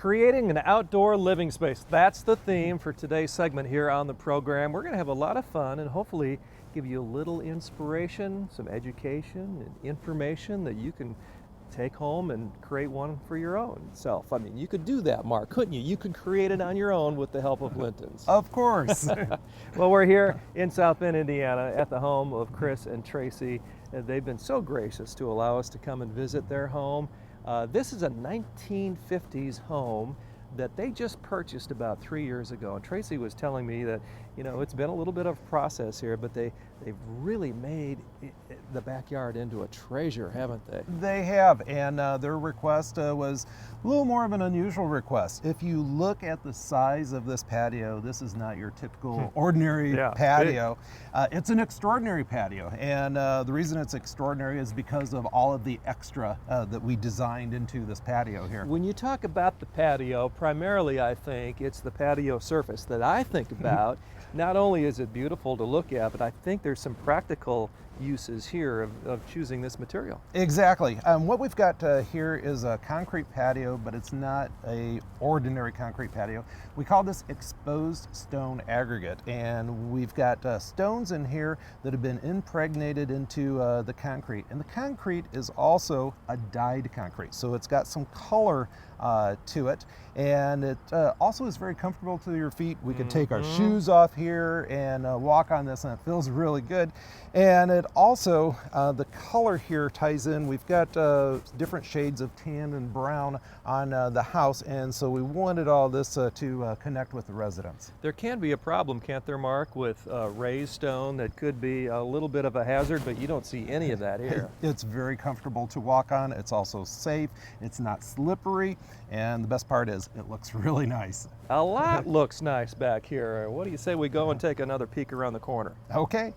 Creating an outdoor living space. That's the theme for today's segment here on the program. We're going to have a lot of fun and hopefully give you a little inspiration, some education and information that you can take home and create one for your own self. I mean, you could do that, Mark, couldn't you? You could create it on your own with the help of Linton's. Of course. Well, we're here in South Bend, Indiana at the home of Chris and Tracy. They've been so gracious to allow us to come and visit their home. This is a 1950s home that they just purchased about 3 years ago. And Tracy was telling me that, you know, it's been a little bit of a process here, but they've really made the backyard into a treasure, haven't they? They have, and their request was a little more of an unusual request. If you look at the size of this patio, this is not your typical ordinary patio. It's an extraordinary patio, and the reason it's extraordinary is because of all of the extra that we designed into this patio here. When you talk about the patio, primarily I think it's the patio surface that I think about. Not only is it beautiful to look at, but I think there's some practical uses here of choosing this material. Exactly. What we've got here is a concrete patio, but it's not a ordinary concrete patio. We call this exposed stone aggregate, and we've got stones in here that have been impregnated into the concrete. And the concrete is also a dyed concrete, so it's got some color to it, and it also is very comfortable to your feet. We could take our shoes off here and walk on this, and it feels really good. And it also, the color here ties in. We've got different shades of tan and brown on the house, and so we wanted all this to connect with the residents. There can be a problem, can't there, Mark, with raised stone that could be a little bit of a hazard, but you don't see any of that here. It's very comfortable to walk on. It's also safe. It's not slippery, and the best part is it looks really nice. A lot looks nice back here. What do you say we go and take another peek around the corner? Okay.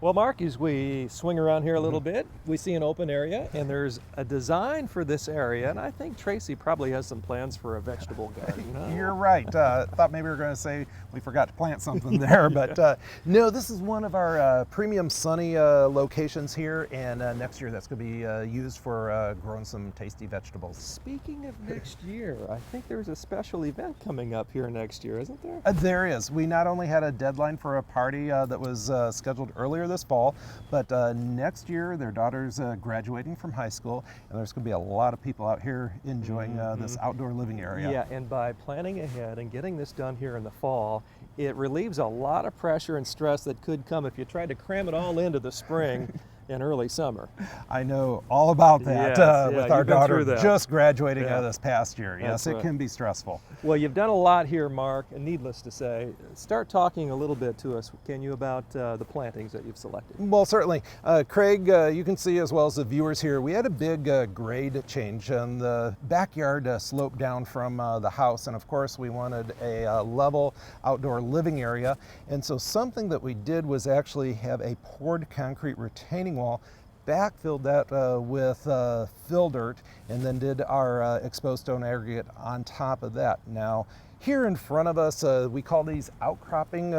Well, Mark, as we swing around here a little bit, we see an open area, and there's a design for this area, and I think Tracy probably has some plans for a vegetable garden. You're right. Thought maybe we were going to say we forgot to plant something there, but no, this is one of our premium sunny locations here, and next year that's going to be used for growing some tasty vegetables. Speaking of next year, I think there's a special event coming up here next year, isn't there? There is. We not only had a deadline for a party that was scheduled earlier this fall, but next year their daughter's graduating from high school, and there's going to be a lot of people out here enjoying this outdoor living area. Yeah, and by planning ahead and getting this done here in the fall, it relieves a lot of pressure and stress that could come if you tried to cram it all into the spring and early summer. I know all about that with our daughter just graduating this past year. Yes, it can be stressful. Well, you've done a lot here, Mark, and needless to say, start talking a little bit to us, can you, about the plantings that you've selected? Well, certainly. Craig, you can see as well as the viewers here, we had a big grade change, and the backyard sloped down from the house, and of course we wanted a level outdoor living area, and so something that we did was actually have a poured concrete retaining wall, backfilled that with fill dirt, and then did our exposed stone aggregate on top of that. Now, here in front of us, we call these outcropping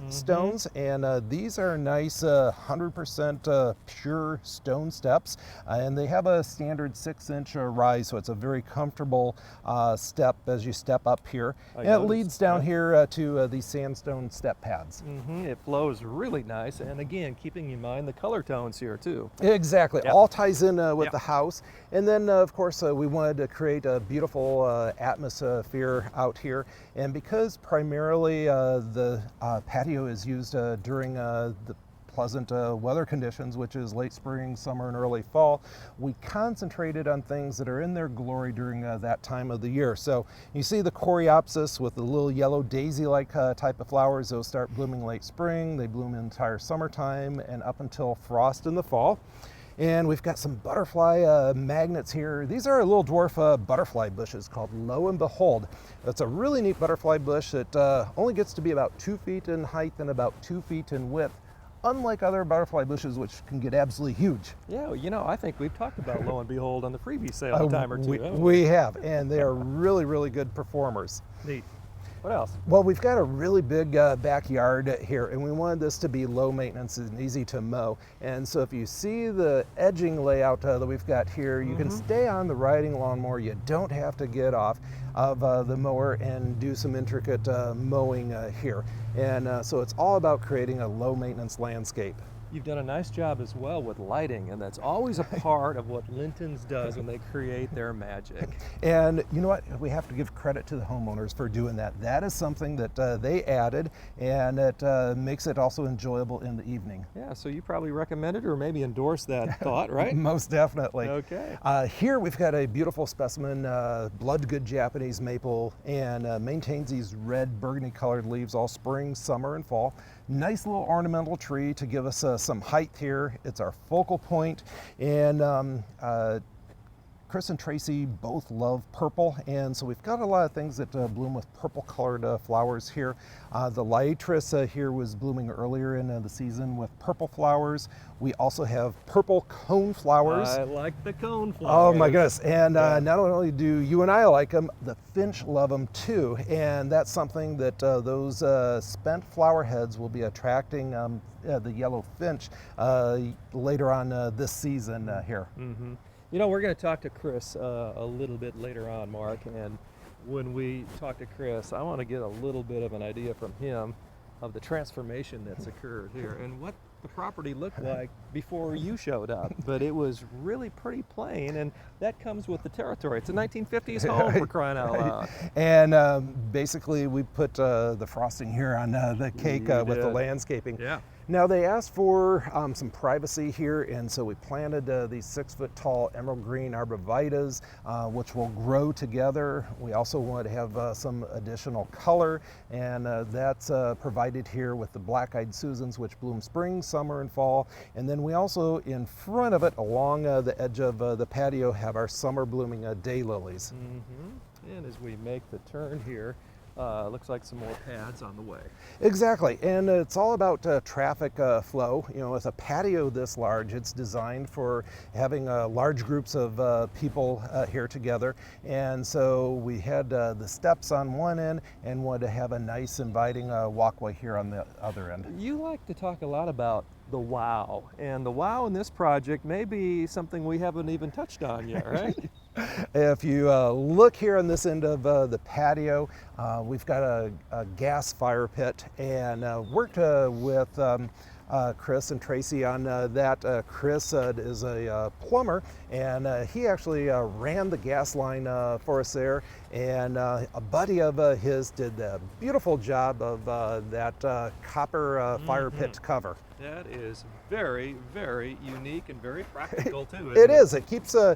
stones, and these are nice 100% pure stone steps, and they have a standard 6-inch rise, so it's a very comfortable step as you step up here. And it leads down here to these sandstone step pads. It flows really nice, and again, keeping in mind the color tones here too. Exactly, all ties in with the house. And then of course we wanted to create a beautiful atmosphere out here. And because primarily the patio is used during the pleasant weather conditions, which is late spring, summer, and early fall, we concentrated on things that are in their glory during that time of the year. So you see the coreopsis with the little yellow daisy-like type of flowers. Those start blooming late spring, they bloom entire summertime and up until frost in the fall. And we've got some butterfly magnets here. These are little dwarf butterfly bushes called Lo and Behold. It's a really neat butterfly bush that only gets to be about 2 feet in height and about 2 feet in width, unlike other butterfly bushes, which can get absolutely huge. Yeah, you know, I think we've talked about Lo and Behold on the freebie sale a time or two. We have, and they are really, really good performers. Neat. What else? Well, we've got a really big backyard here, and we wanted this to be low maintenance and easy to mow. And so if you see the edging layout that we've got here, you can stay on the riding lawnmower. You don't have to get off of the mower and do some intricate mowing here. And so it's all about creating a low maintenance landscape. You've done a nice job as well with lighting, and that's always a part of what Linton's does when they create their magic. And you know what? We have to give credit to the homeowners for doing that. That is something that they added, and it makes it also enjoyable in the evening. Yeah, so you probably recommended or maybe endorsed that thought, right? Most definitely. Okay. Here we've got a beautiful specimen, blood good Japanese maple, and maintains these red burgundy colored leaves all spring, summer, and fall. Nice little ornamental tree to give us some height here. It's our focal point, and Chris and Tracy both love purple, and so we've got a lot of things that bloom with purple colored flowers here. The liatris here was blooming earlier in the season with purple flowers. We also have purple cone flowers. I like the cone flowers. Oh my goodness, and not only do you and I like them, the finch love them too, and that's something that those spent flower heads will be attracting the yellow finch later on this season here. Mm-hmm. You know, we're going to talk to Chris a little bit later on, Mark, and when we talk to Chris, I want to get a little bit of an idea from him of the transformation that's occurred here and what the property looked like before you showed up. But it was really pretty plain, and that comes with the territory. It's a 1950s home, for crying out loud. And basically we put the frosting here on the cake with the landscaping. Yeah. Now they asked for some privacy here, and so we planted these 6-foot tall emerald green arborvitaes, which will grow together. We also wanted to have some additional color, and that's provided here with the black-eyed Susans, which bloom spring, summer, and fall. And then we also, in front of it, along the edge of the patio, have our summer blooming daylilies. Mm-hmm. And as we make the turn here, looks like some more pads on the way. Exactly, and it's all about traffic flow. You know, with a patio this large, it's designed for having large groups of people here together. And so we had the steps on one end and wanted to have a nice inviting walkway here on the other end. You like to talk a lot about the wow, and the wow in this project may be something we haven't even touched on yet, right? If you look here on this end of the patio, we've got a gas fire pit, and worked with Chris and Tracy on that. Chris is a plumber, and he actually ran the gas line for us there, and a buddy of his did a beautiful job of that copper fire pit cover. That is very, very unique and very practical too. It is. It keeps the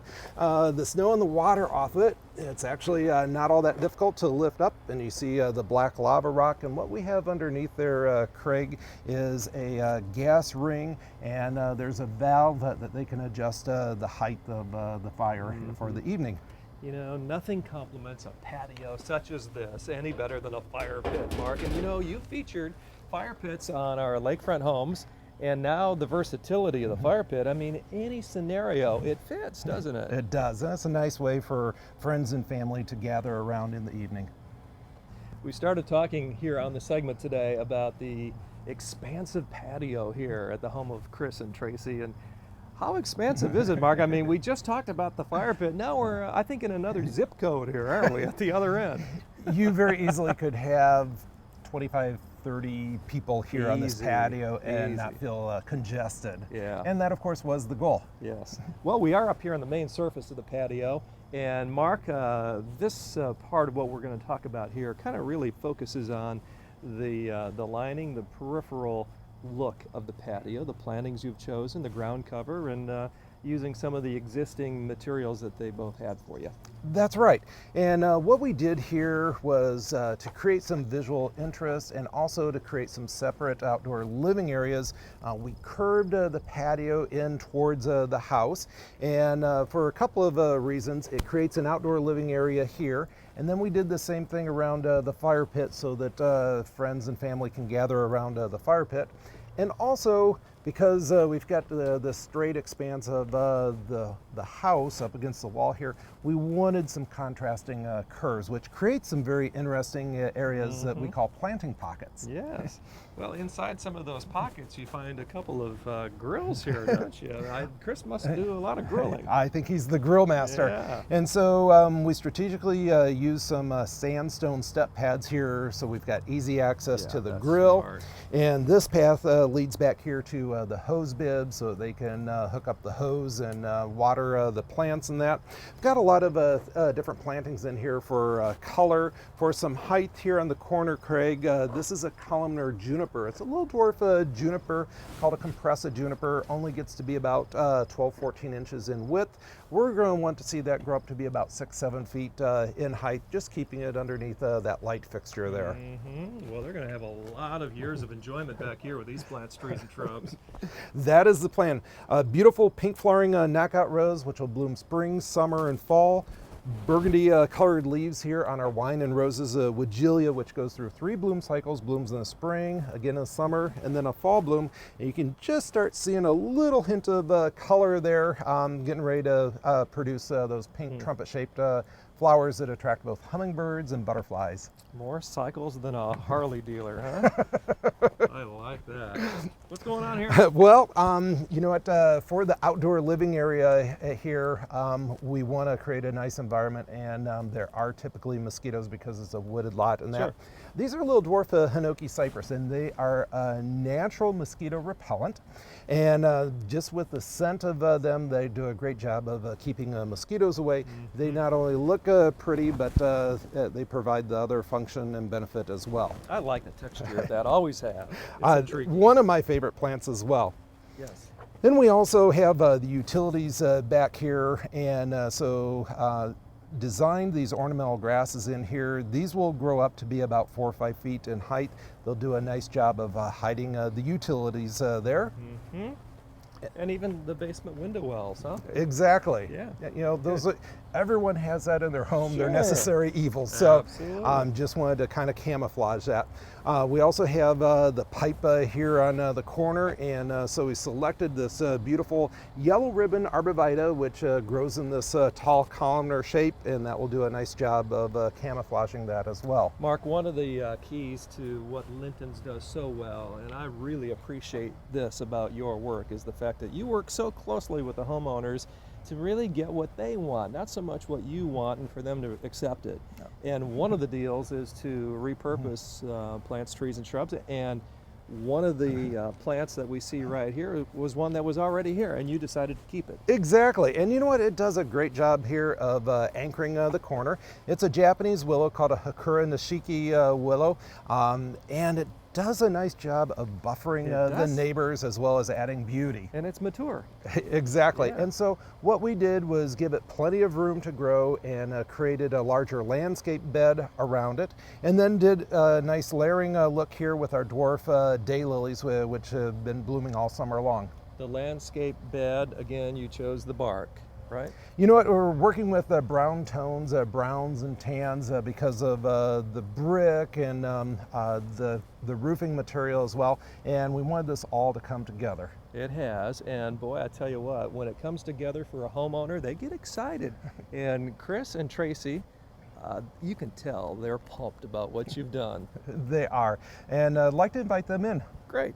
snow and the water off of it. It's actually not all that difficult to lift up, and you see the black lava rock. And what we have underneath there, Craig, is a gas ring, and there's a valve that they can adjust the height of the fire for the evening. You know, nothing complements a patio such as this any better than a fire pit, Mark. And you know, you featured fire pits on our lakefront homes, and now the versatility of the fire pit. I mean, any scenario, it fits, doesn't it? It does. That's a nice way for friends and family to gather around in the evening. We started talking here on the segment today about the expansive patio here at the home of Chris and Tracy. And how expansive is it, Mark? I mean, we just talked about the fire pit. Now we're, I think, in another zip code here, aren't we, at the other end? You very easily could have 25, 30 people here on this patio and not feel congested. Yeah. And that, of course, was the goal. Yes. Well, we are up here on the main surface of the patio. And Mark, this part of what we're going to talk about here kind of really focuses on the lining, the peripheral look of the patio, the plantings you've chosen, the ground cover, and using some of the existing materials that they both had for you. That's right. And what we did here was to create some visual interest and also to create some separate outdoor living areas. We curved the patio in towards the house, and for a couple of reasons. It creates an outdoor living area here, and then we did the same thing around the fire pit so that friends and family can gather around the fire pit. And also, because we've got the straight expanse of the house up against the wall here, we wanted some contrasting curves, which creates some very interesting areas that we call planting pockets. Yes. Well, inside some of those pockets, you find a couple of grills here, don't you? Chris must do a lot of grilling. I think he's the grill master. Yeah. And so we strategically use some sandstone step pads here, so we've got easy access to the grill. Smart. And this path leads back here to the hose bib, so they can hook up the hose and water the plants and that. We've got a lot of different plantings in here for color. For some height here on the corner, Craig, this is a columnar juniper. It's a little dwarf juniper called a compressa juniper. Only gets to be about 12-14 inches in width. We're going to want to see that grow up to be about 6-7 feet in height, just keeping it underneath that light fixture there. Well, they're going to have a lot of years of enjoyment back here with these plants, trees, and shrubs. That is the plan. Beautiful pink flowering knockout rose, which will bloom spring, summer, and fall. Burgundy colored leaves here on our wine and roses, Wigelia, which goes through 3 bloom cycles, blooms in the spring, again in the summer, and then a fall bloom. And you can just start seeing a little hint of color there, getting ready to produce those pink trumpet-shaped flowers that attract both hummingbirds and butterflies. More cycles than a Harley dealer, huh? I like that. What's going on here? Well, you know what, for the outdoor living area here, we want to create a nice environment, and there are typically mosquitoes because it's a wooded lot and that. Sure. These are little dwarf Hinoki cypress, and they are a natural mosquito repellent. And just with the scent of them, they do a great job of keeping mosquitoes away. They not only look pretty, but they provide the other function and benefit as well. I like the texture of that, always have. It's intriguing. One of my favorite plants as well. Yes. Then we also have the utilities back here, and so designed these ornamental grasses in here. These will grow up to be about 4 or 5 feet in height. They'll do a nice job of hiding the utilities there. And even the basement window wells, huh? Exactly. Yeah. You know, those everyone has that in their home. They're Sure. necessary evils. So Absolutely. just wanted to kind of camouflage that. We also have the pipe here on the corner, and so we selected this beautiful yellow ribbon arborvitae, which grows in this tall columnar shape, and that will do a nice job of camouflaging that as well. Mark, one of the keys to what Linton's does so well, and I really appreciate this about your work, is the fact that you work so closely with the homeowners to really get what they want, not so much what you want, and for them to accept it. And one of the deals is to repurpose plants, trees, and shrubs, and one of the plants that we see right here was one that was already here, and you decided to keep it. Exactly, and you know what? It does a great job here of anchoring the corner. It's a Japanese willow called a Hakura Nishiki willow, and it does a nice job of buffering the neighbors as well as adding beauty. And it's mature. Exactly. Yeah. And so what we did was give it plenty of room to grow, and created a larger landscape bed around it, and then did a nice layering look here with our dwarf daylilies, which have been blooming all summer long. The landscape bed, again, you chose the bark, right? You know what, we're working with brown tones, browns and tans, because of the brick and the roofing material as well, and we wanted this all to come together. It has, and boy, I tell you what, when it comes together for a homeowner, they get excited. And Chris and Tracy, you can tell they're pumped about what you've done. They are, and I'd like to invite them in. Great.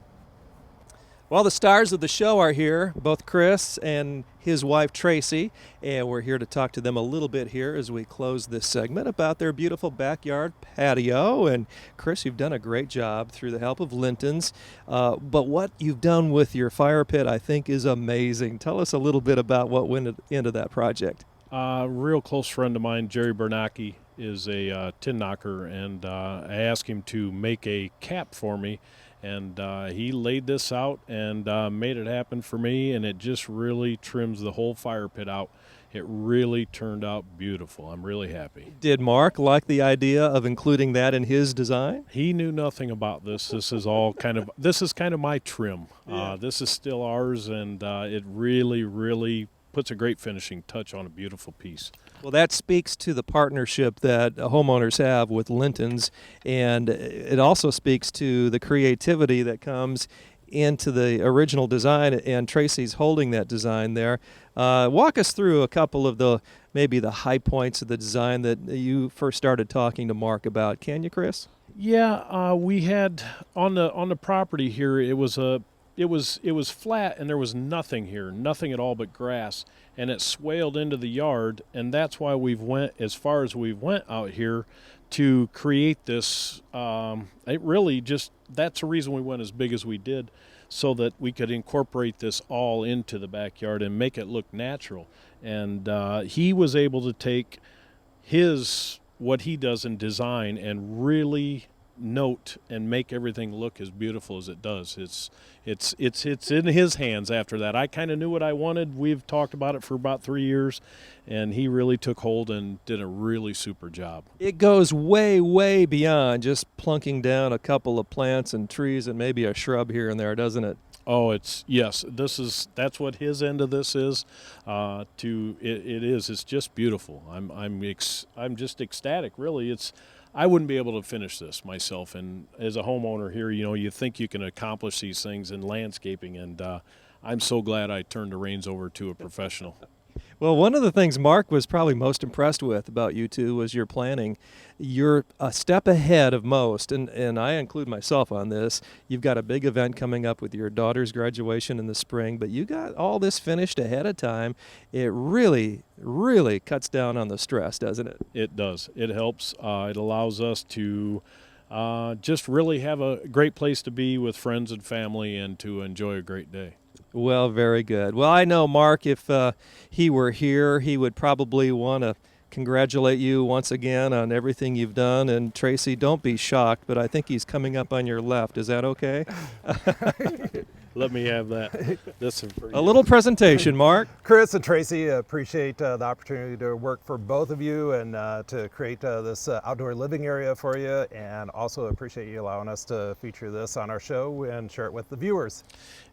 Well, the stars of the show are here, both Chris and his wife Tracy, and we're here to talk to them a little bit here as we close this segment about their beautiful backyard patio. And Chris, you've done a great job through the help of Linton's, but what you've done with your fire pit I think is amazing. Tell us a little bit about what went into that project. A real close friend of mine, Jerry Bernacki, is a tin knocker, and I asked him to make a cap for me. And he laid this out and made it happen for me, and it just really trims the whole fire pit out. It really turned out beautiful. I'm really happy. Did Mark like the idea of including that in his design? He knew nothing about this. This is all kind of my trim. This is still ours, and it really puts a great finishing touch on a beautiful piece. Well, that speaks to the partnership that homeowners have with Linton's, and it also speaks to the creativity that comes into the original design, and Tracy's holding that design there. Walk us through a couple of maybe the high points of the design that you first started talking to Mark about. Can you, Chris? Yeah, we had on the property here. It was flat, and there was nothing here, nothing at all but grass, and it swaled into the yard, and that's why we've went as far as we went out here to create this. It really just, that's the reason we went as big as we did, so that we could incorporate this all into the backyard and make it look natural. And he was able to take what he does in design and really note and make everything look as beautiful as it does. It's in his hands after that. I kind of knew what I wanted. We've talked about it for about 3 years, and he really took hold and did a really super job. It goes way, way beyond just plunking down a couple of plants and trees and maybe a shrub here and there, doesn't it? Oh, yes. That's what his end of this is. It's just beautiful. I'm just ecstatic. Really, I wouldn't be able to finish this myself. And as a homeowner here, you think you can accomplish these things in landscaping, and I'm so glad I turned the reins over to a professional. Well, one of the things Mark was probably most impressed with about you two was your planning. You're a step ahead of most, and I include myself on this. You've got a big event coming up with your daughter's graduation in the spring, but you got all this finished ahead of time. It really, really cuts down on the stress, doesn't it? It does. It helps. It allows us to just really have a great place to be with friends and family and to enjoy a great day. Well, very good. Well, I know, Mark, if he were here, he would probably want to congratulate you once again on everything you've done. And Tracy, don't be shocked, but I think he's coming up on your left. Is that okay? Let me have that. This is for you. A little presentation, Mark. Chris and Tracy, appreciate the opportunity to work for both of you and to create this outdoor living area for you, and also appreciate you allowing us to feature this on our show and share it with the viewers.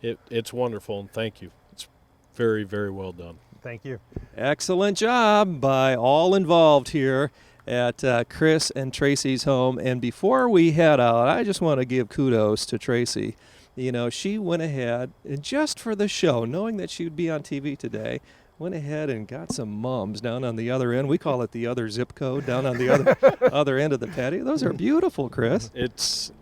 It's wonderful, and thank you. It's very, very well done. Thank you. Excellent job by all involved here at Chris and Tracy's home. And before we head out, I just want to give kudos to Tracy. She went ahead, and just for the show, knowing that she would be on TV today, went ahead and got some mums down on the other end. We call it the other zip code, down on the other end of the patio. Those are beautiful, Chris. It's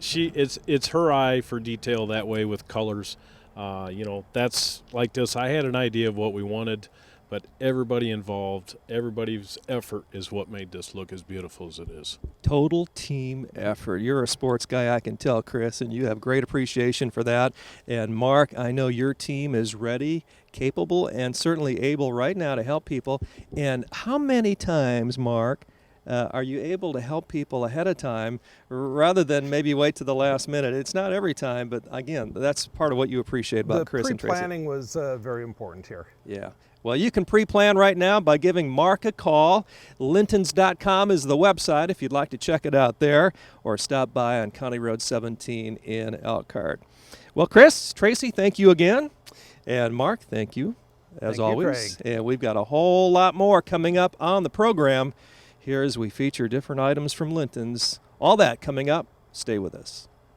her eye for detail that way with colors. That's like this. I had an idea of what we wanted, but everybody involved, everybody's effort is what made this look as beautiful as it is. Total team effort. You're a sports guy, I can tell, Chris, and you have great appreciation for that. And Mark, I know your team is ready, capable, and certainly able right now to help people. And how many times, Mark, are you able to help people ahead of time rather than maybe wait to the last minute? It's not every time, but again, that's part of what you appreciate about Chris and Tracy. The pre-planning was very important here. Yeah. Well, you can pre-plan right now by giving Mark a call. Lintons.com is the website if you'd like to check it out there, or stop by on County Road 17 in Elkhart. Well, Chris, Tracy, thank you again. And Mark, thank you as always. Craig. And we've got a whole lot more coming up on the program here as we feature different items from Lintons. All that coming up. Stay with us.